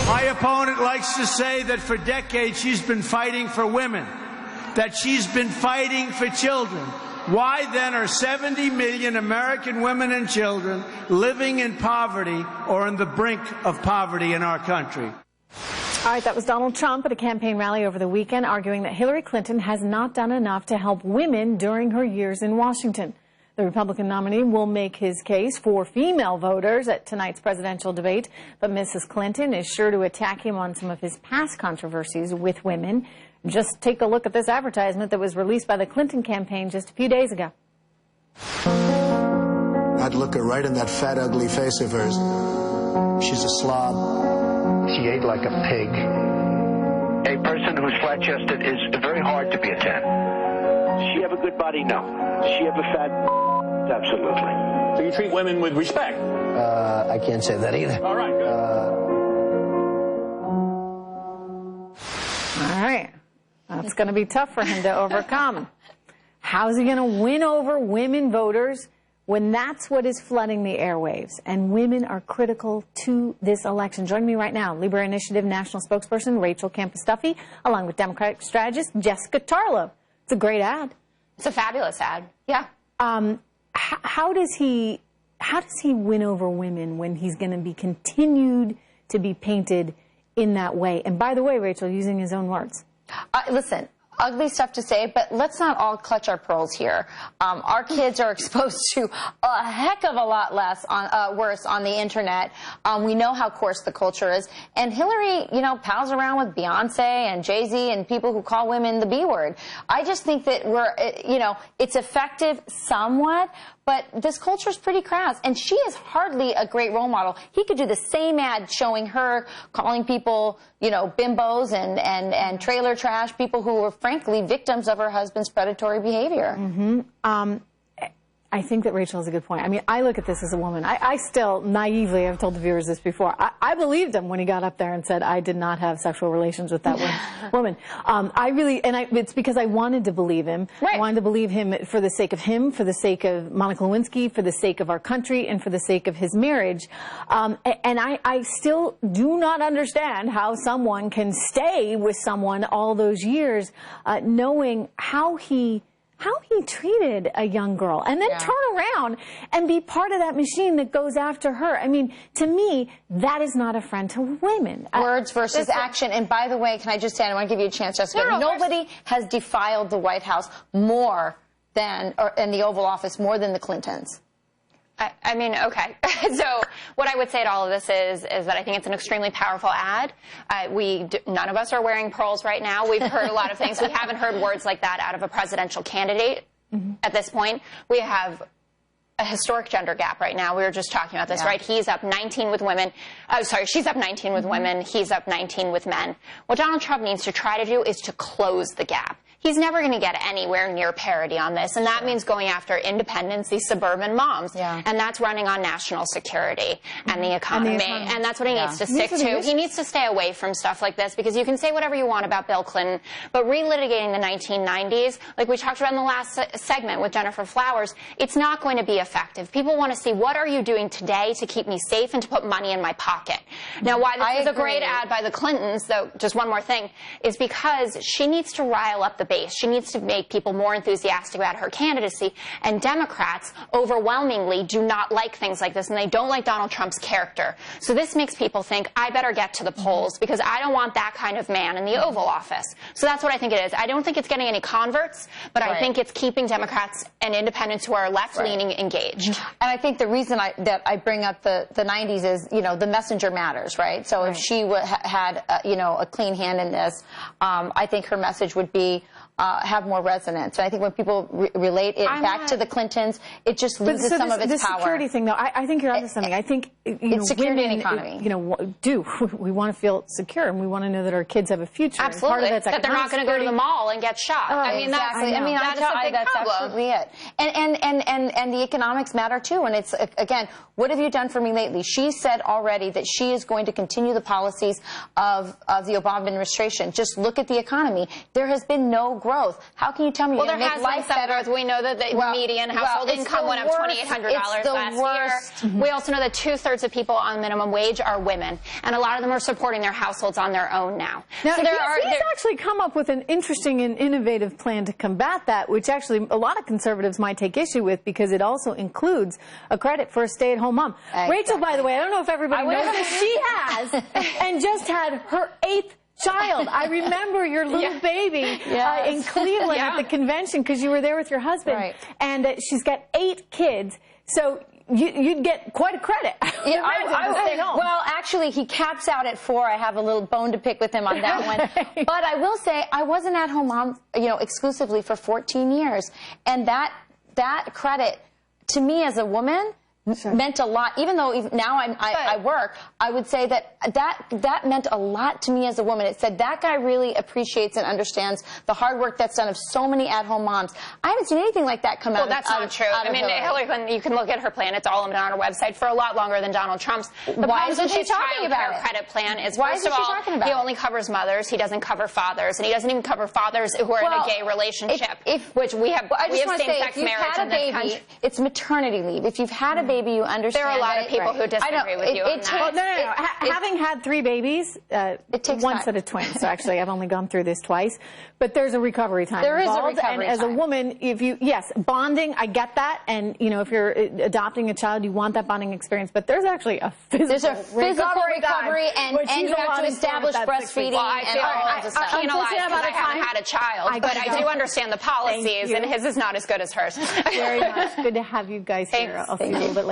My opponent likes to say that for decades she's been fighting for women, that she's been fighting for children. Why then are 70 million American women and children living in poverty or on the brink of poverty in our country? All right, that was Donald Trump at a campaign rally over the weekend, arguing that Hillary Clinton has not done enough to help women during her years in Washington. The Republican nominee will make his case for female voters at tonight's presidential debate, but Mrs. Clinton is sure to attack him on some of his past controversies with women. Just take a look at this advertisement that was released by the Clinton campaign just a few days ago. I'd look her right in that fat, ugly face of hers. She's a slob. She ate like a pig. A person who's flat-chested is very hard to be a 10. Does she have a good body? No. Does she have a fat? Absolutely. So you treat women with respect? I can't say that either. All right, good. All right. That's going to be tough for him to overcome. How's he going to win over women voters when that's what is flooding the airwaves? And women are critical to this election. Joining me right now, LIBRE Initiative National Spokesperson Rachel Campos-Duffy, along with Democratic strategist Jessica Tarlow. It's a great ad. It's a fabulous ad. Yeah. How does he win over women when he's going to be continued to be painted in that way? And by the way, Rachel, using his own words. Listen, ugly stuff to say, but let's not all clutch our pearls here. Our kids are exposed to a heck of a lot worse on the internet. We know how coarse the culture is. And Hillary, pals around with Beyonce and Jay-Z and people who call women the B word. I just think that it's effective somewhat, but this culture is pretty crass, and she is hardly a great role model. He could do the same ad showing her calling people, bimbos and trailer trash, people who were frankly victims of her husband's predatory behavior. Mm-hmm. I think that Rachel has a good point. I mean, I look at this as a woman. I still naively, I've told the viewers this before, I believed him when he got up there and said, I did not have sexual relations with that woman. It's because I wanted to believe him. Right. I wanted to believe him for the sake of him, for the sake of Monica Lewinsky, for the sake of our country, and for the sake of his marriage. And I still do not understand how someone can stay with someone all those years, knowing how he treated a young girl and then turn around and be part of that machine that goes after her. I mean, to me, that is not a friend to women. Words versus action. And by the way, can I just say, I want to give you a chance, Jessica. Nobody has defiled the White House more than, in the Oval Office, more than the Clintons. I mean, okay. So what I would say to all of this is that I think it's an extremely powerful ad. None of us are wearing pearls right now. We've heard a lot of things. We haven't heard words like that out of a presidential candidate at this point. We have a historic gender gap right now. We were just talking about this, right? He's up 19 with women. Oh, sorry, she's up 19 with women. He's up 19 with men. What Donald Trump needs to try to do is to close the gap. He's never going to get anywhere near parity on this, and that means going after independents, these suburban moms, and that's running on national security and the economy, and that's what he needs to stick to. He needs to stay away from stuff like this, because you can say whatever you want about Bill Clinton, but relitigating the 1990s, like we talked about in the last segment with Jennifer Flowers, it's not going to be effective. People want to see, what are you doing today to keep me safe and to put money in my pocket? Now, why this is a great ad by the Clintons, though, just one more thing, is because she needs to rile up the base. She needs to make people more enthusiastic about her candidacy, and Democrats overwhelmingly do not like things like this, and they don't like Donald Trump's character. So this makes people think, I better get to the polls, because I don't want that kind of man in the Oval Office. So that's what I think it is. I don't think it's getting any converts, but I think it's keeping Democrats and independents who are left-leaning engaged. And I think the reason that I bring up the 90s is, the messenger matters, right? So if she had, a clean hand in this, I think her message would be, have more resonance. And I think when people relate it back to the Clintons, it just loses some of its power. The security thing, though, I think you're onto something. I think it's security and economy. We want to feel secure, and we want to know that our kids have a future. Absolutely. That they're not going to go to the mall and get shot. I mean, that's a big problem. Absolutely it. And the economics matter too. And it's, again, what have you done for me lately? She said already that she is going to continue the policies of the Obama administration. Just look at the economy. There has been no growth. How can you tell me you're going to make life better? We know that the median household income went up $2,800 last year. We also know that 2/3 2/3 of people on minimum wage are women, and a lot of them are supporting their households on their own now. Now, so he's actually come up with an interesting and innovative plan to combat that, which actually a lot of conservatives might take issue with, because it also includes a credit for a stay-at-home mom. Exactly. Rachel, by the way, I don't know if everybody knows this, she has, and just had her 8th child. I remember your little baby in Cleveland at the convention, because you were there with your husband. Right. And she's got 8 kids. So you'd get quite a credit. Yeah, well, actually, he caps out at 4. I have a little bone to pick with him on that one. But I will say, I was an at-home mom, exclusively for 14 years, and that credit to me as a woman meant a lot. Even though now I work, I would say that meant a lot to me as a woman. It said that guy really appreciates and understands the hard work that's done of so many at-home moms. I haven't seen anything like that come out. Well, that's not true. I mean, Hillary Clinton, you can look at her plan. It's all on our website for a lot longer than Donald Trump's. Why isn't she talking about it? Credit plan is, first of all, he only covers mothers. He doesn't cover fathers, and he doesn't even cover fathers who are in a gay relationship. Which we have. We have same-sex marriage in this country. It's maternity leave. If you've had a baby, you understand. There are a lot of people who disagree with you on that. Well, no. Having had 3 babies, it takes one time. set of twins, so actually I've only gone through this twice, but there's a recovery time There involved. is a recovery and as time. a woman, yes, bonding, I get that, and if you're adopting a child, you want that bonding experience, but there's actually a physical recovery, and you have to establish breastfeeding. Well, I feel penalized because I haven't had a child, but I do understand the policies, and his is not as good as hers. Very much. Good to have you guys here. I'll see you a little bit later.